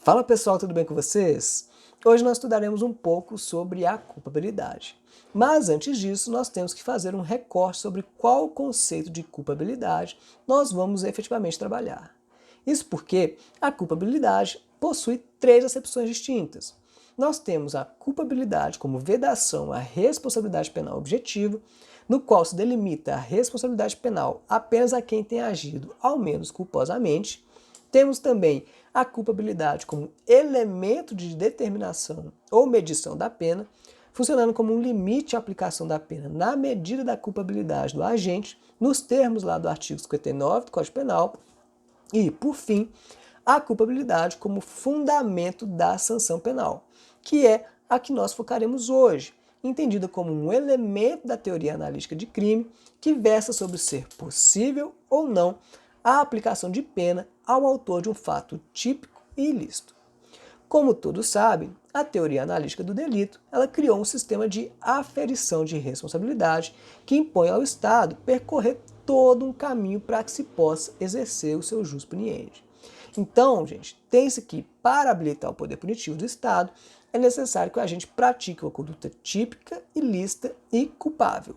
Fala pessoal, tudo bem com vocês? Hoje nós estudaremos um pouco sobre a culpabilidade. Mas antes disso, nós temos que fazer um recorte sobre qual conceito de culpabilidade nós vamos efetivamente trabalhar. Isso porque a culpabilidade possui três acepções distintas. Nós temos a culpabilidade como vedação à responsabilidade penal objetiva, no qual se delimita a responsabilidade penal apenas a quem tem agido ao menos culposamente. Temos também a culpabilidade como elemento de determinação ou medição da pena, funcionando como um limite à aplicação da pena na medida da culpabilidade do agente, nos termos lá do artigo 59 do Código Penal. E, por fim, a culpabilidade como fundamento da sanção penal, que é a que nós focaremos hoje, entendida como um elemento da teoria analítica de crime que versa sobre ser possível ou não a aplicação de pena ao autor de um fato típico e ilícito. Como todos sabem, a teoria analítica do delito ela criou um sistema de aferição de responsabilidade que impõe ao Estado percorrer todo um caminho para que se possa exercer o seu jus puniendi. Então, gente, tem-se que, para habilitar o poder punitivo do Estado, é necessário que o agente pratique uma conduta típica, ilícita e culpável.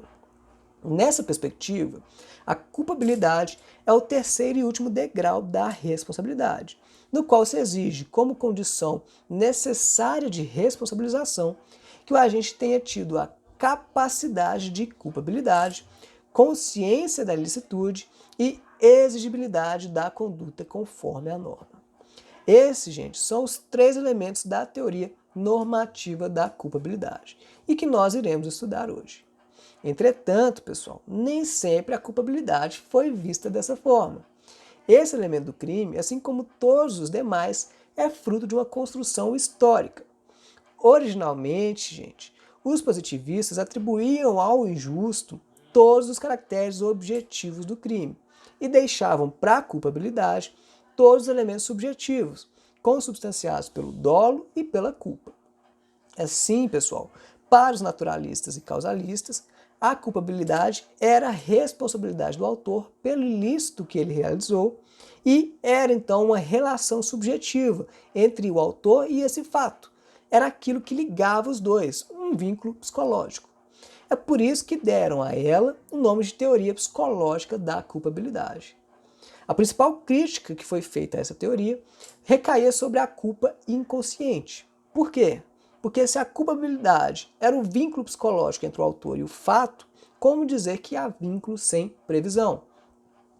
Nessa perspectiva, a culpabilidade é o terceiro e último degrau da responsabilidade, no qual se exige como condição necessária de responsabilização que o agente tenha tido a capacidade de culpabilidade, consciência da ilicitude e exigibilidade da conduta conforme a norma. Esses, gente, são os três elementos da teoria normativa da culpabilidade e que nós iremos estudar hoje. Entretanto, pessoal, nem sempre a culpabilidade foi vista dessa forma. Esse elemento do crime, assim como todos os demais, é fruto de uma construção histórica. Originalmente, gente, os positivistas atribuíam ao injusto todos os caracteres objetivos do crime e deixavam para a culpabilidade todos os elementos subjetivos, consubstanciados pelo dolo e pela culpa. Assim, pessoal, para os naturalistas e causalistas, a culpabilidade era a responsabilidade do autor pelo ilícito que ele realizou e era então uma relação subjetiva entre o autor e esse fato. Era aquilo que ligava os dois, um vínculo psicológico. É por isso que deram a ela o nome de teoria psicológica da culpabilidade. A principal crítica que foi feita a essa teoria recaía sobre a culpa inconsciente. Por quê? Porque se a culpabilidade era o vínculo psicológico entre o autor e o fato, como dizer que há vínculo sem previsão?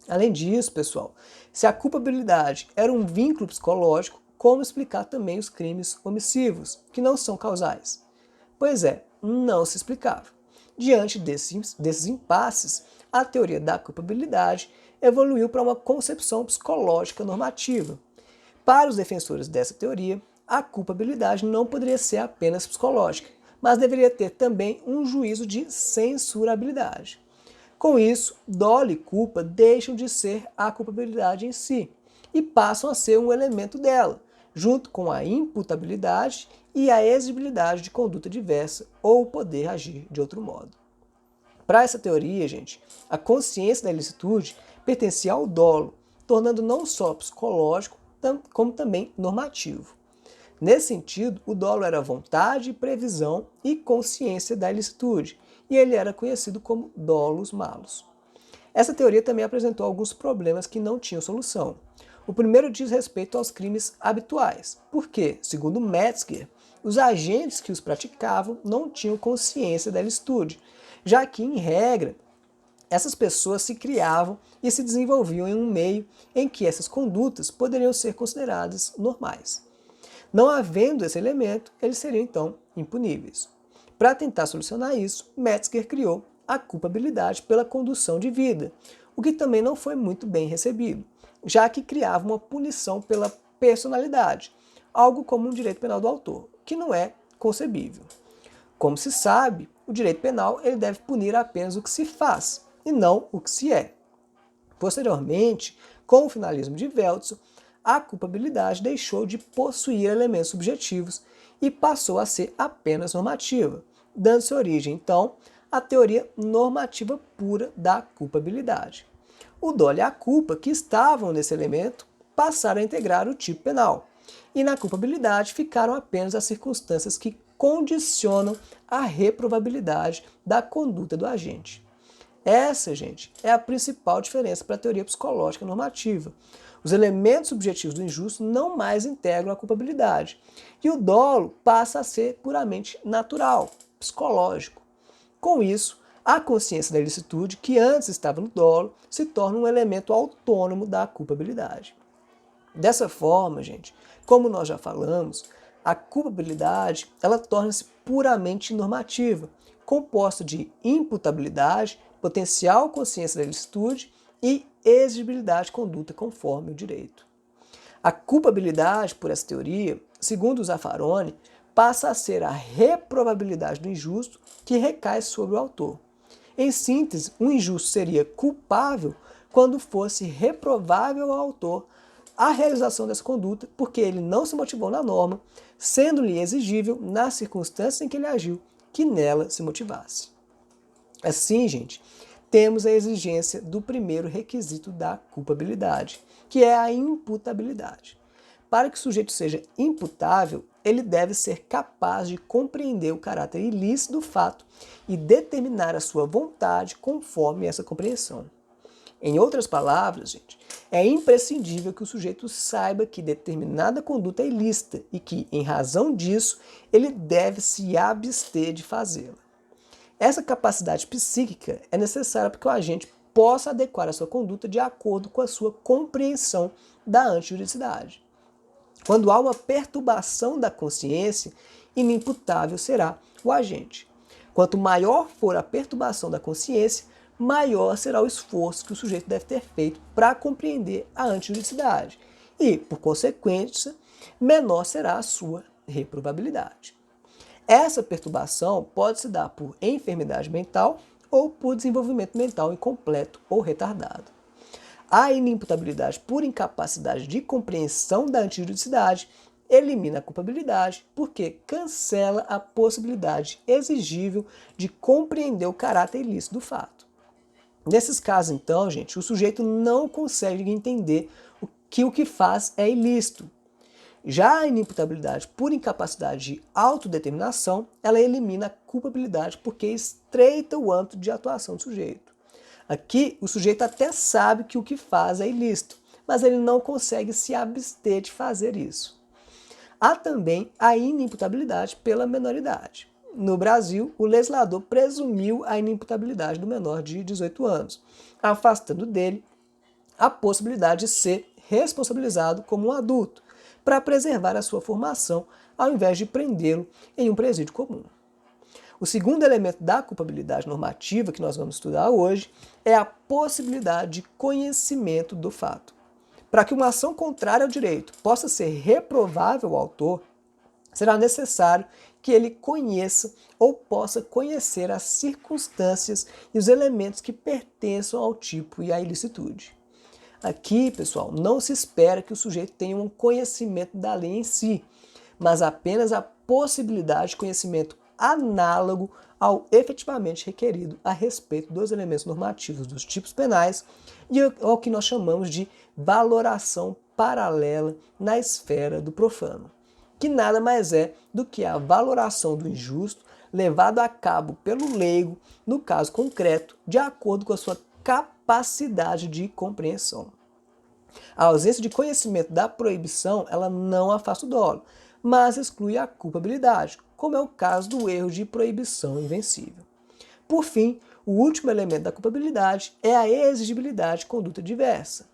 Além disso, pessoal, se a culpabilidade era um vínculo psicológico, como explicar também os crimes omissivos, que não são causais? Pois é, não se explicava. Diante desses impasses, a teoria da culpabilidade evoluiu para uma concepção psicológica normativa. Para os defensores dessa teoria, a culpabilidade não poderia ser apenas psicológica, mas deveria ter também um juízo de censurabilidade. Com isso, dolo e culpa deixam de ser a culpabilidade em si e passam a ser um elemento dela, junto com a imputabilidade e a exigibilidade de conduta diversa ou o poder agir de outro modo. Para essa teoria, gente, a consciência da ilicitude pertencia ao dolo, tornando não só psicológico, como também normativo. Nesse sentido, o dolo era vontade, previsão e consciência da ilicitude, e ele era conhecido como dolus malus. Essa teoria também apresentou alguns problemas que não tinham solução. O primeiro diz respeito aos crimes habituais, porque, segundo Metzger, os agentes que os praticavam não tinham consciência da ilicitude, já que, em regra, essas pessoas se criavam e se desenvolviam em um meio em que essas condutas poderiam ser consideradas normais. Não havendo esse elemento, eles seriam então impuníveis. Para tentar solucionar isso, Metzger criou a culpabilidade pela condução de vida, o que também não foi muito bem recebido, já que criava uma punição pela personalidade, algo como um direito penal do autor, que não é concebível. Como se sabe, o direito penal ele deve punir apenas o que se faz, e não o que se é. Posteriormente, com o finalismo de Weltzl, a culpabilidade deixou de possuir elementos subjetivos e passou a ser apenas normativa, dando-se origem, então, à teoria normativa pura da culpabilidade. O dolo e a culpa que estavam nesse elemento passaram a integrar o tipo penal. e na culpabilidade ficaram apenas as circunstâncias que condicionam a reprovabilidade da conduta do agente. Essa, gente, é a principal diferença para a teoria psicológica normativa. Os elementos subjetivos do injusto não mais integram a culpabilidade, e o dolo passa a ser puramente natural, psicológico. Com isso, a consciência da ilicitude, que antes estava no dolo, se torna um elemento autônomo da culpabilidade. Dessa forma, gente, como nós já falamos, a culpabilidade ela torna-se puramente normativa, composta de imputabilidade, potencial consciência da ilicitude e exigibilidade de conduta conforme o direito. A culpabilidade, por essa teoria, segundo Zaffaroni, passa a ser a reprovabilidade do injusto que recai sobre o autor. Em síntese, um injusto seria culpável quando fosse reprovável ao autor a realização dessa conduta, porque ele não se motivou na norma, sendo-lhe exigível, nas circunstâncias em que ele agiu, que nela se motivasse. Assim, gente, temos a exigência do primeiro requisito da culpabilidade, que é a imputabilidade. Para que o sujeito seja imputável, ele deve ser capaz de compreender o caráter ilícito do fato e determinar a sua vontade conforme essa compreensão. Em outras palavras, gente, é imprescindível que o sujeito saiba que determinada conduta é ilícita e que, em razão disso, ele deve se abster de fazê-la. Essa capacidade psíquica é necessária para que o agente possa adequar a sua conduta de acordo com a sua compreensão da antijuridicidade. Quando há uma perturbação da consciência, inimputável será o agente. Quanto maior for a perturbação da consciência, maior será o esforço que o sujeito deve ter feito para compreender a antijuridicidade e, por consequência, menor será a sua reprovabilidade. Essa perturbação pode se dar por enfermidade mental ou por desenvolvimento mental incompleto ou retardado. A inimputabilidade por incapacidade de compreensão da antijuridicidade elimina a culpabilidade porque cancela a possibilidade exigível de compreender o caráter ilícito do fato. Nesses casos, então, gente, o sujeito não consegue entender que o que faz é ilícito. Já a inimputabilidade por incapacidade de autodeterminação, ela elimina a culpabilidade porque estreita o âmbito de atuação do sujeito. Aqui, o sujeito até sabe que o que faz é ilícito, mas ele não consegue se abster de fazer isso. Há também a inimputabilidade pela menoridade. No Brasil, o legislador presumiu a inimputabilidade do menor de 18 anos, afastando dele a possibilidade de ser responsabilizado como um adulto, para preservar a sua formação, ao invés de prendê-lo em um presídio comum. O segundo elemento da culpabilidade normativa que nós vamos estudar hoje é a possibilidade de conhecimento do fato. Para que uma ação contrária ao direito possa ser reprovável ao autor, será necessário que ele conheça ou possa conhecer as circunstâncias e os elementos que pertençam ao tipo e à ilicitude. Aqui, pessoal, não se espera que o sujeito tenha um conhecimento da lei em si, mas apenas a possibilidade de conhecimento análogo ao efetivamente requerido a respeito dos elementos normativos dos tipos penais e ao que nós chamamos de valoração paralela na esfera do profano, que nada mais é do que a valoração do injusto levado a cabo pelo leigo, no caso concreto, de acordo com a sua capacidade de compreensão. A ausência de conhecimento da proibição, ela não afasta o dolo, mas exclui a culpabilidade, como é o caso do erro de proibição invencível. Por fim, o último elemento da culpabilidade é a exigibilidade de conduta diversa.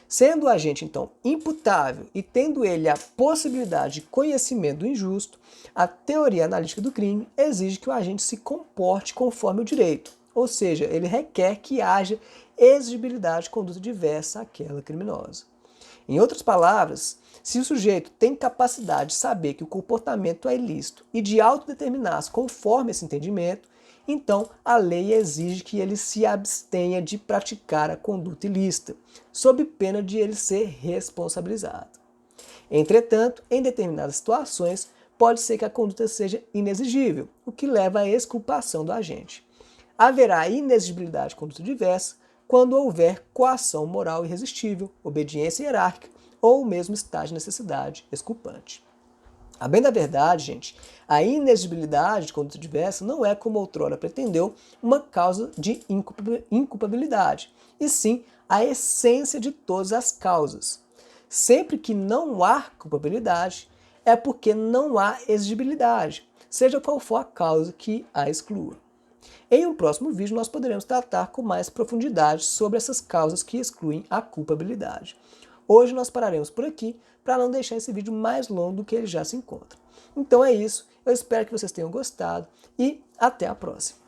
Sendo o agente, então, imputável e tendo ele a possibilidade de conhecimento do injusto, a teoria analítica do crime exige que o agente se comporte conforme o direito, ou seja, ele requer que haja exigibilidade de conduta diversa àquela criminosa. Em outras palavras, se o sujeito tem capacidade de saber que o comportamento é ilícito e de autodeterminar-se conforme esse entendimento, então a lei exige que ele se abstenha de praticar a conduta ilícita, sob pena de ele ser responsabilizado. Entretanto, em determinadas situações, pode ser que a conduta seja inexigível, o que leva à exculpação do agente. Haverá inexigibilidade de conduta diversa quando houver coação moral irresistível, obediência hierárquica ou mesmo estágio de necessidade exculpante. A bem da verdade, gente, a inexigibilidade de conduta diversa não é, como outrora pretendeu, uma causa de inculpabilidade, e sim a essência de todas as causas. Sempre que não há culpabilidade, é porque não há exigibilidade, seja qual for a causa que a exclua. Em um próximo vídeo, nós poderemos tratar com mais profundidade sobre essas causas que excluem a culpabilidade. Hoje nós pararemos por aqui para não deixar esse vídeo mais longo do que ele já se encontra. Então é isso, eu espero que vocês tenham gostado e até a próxima.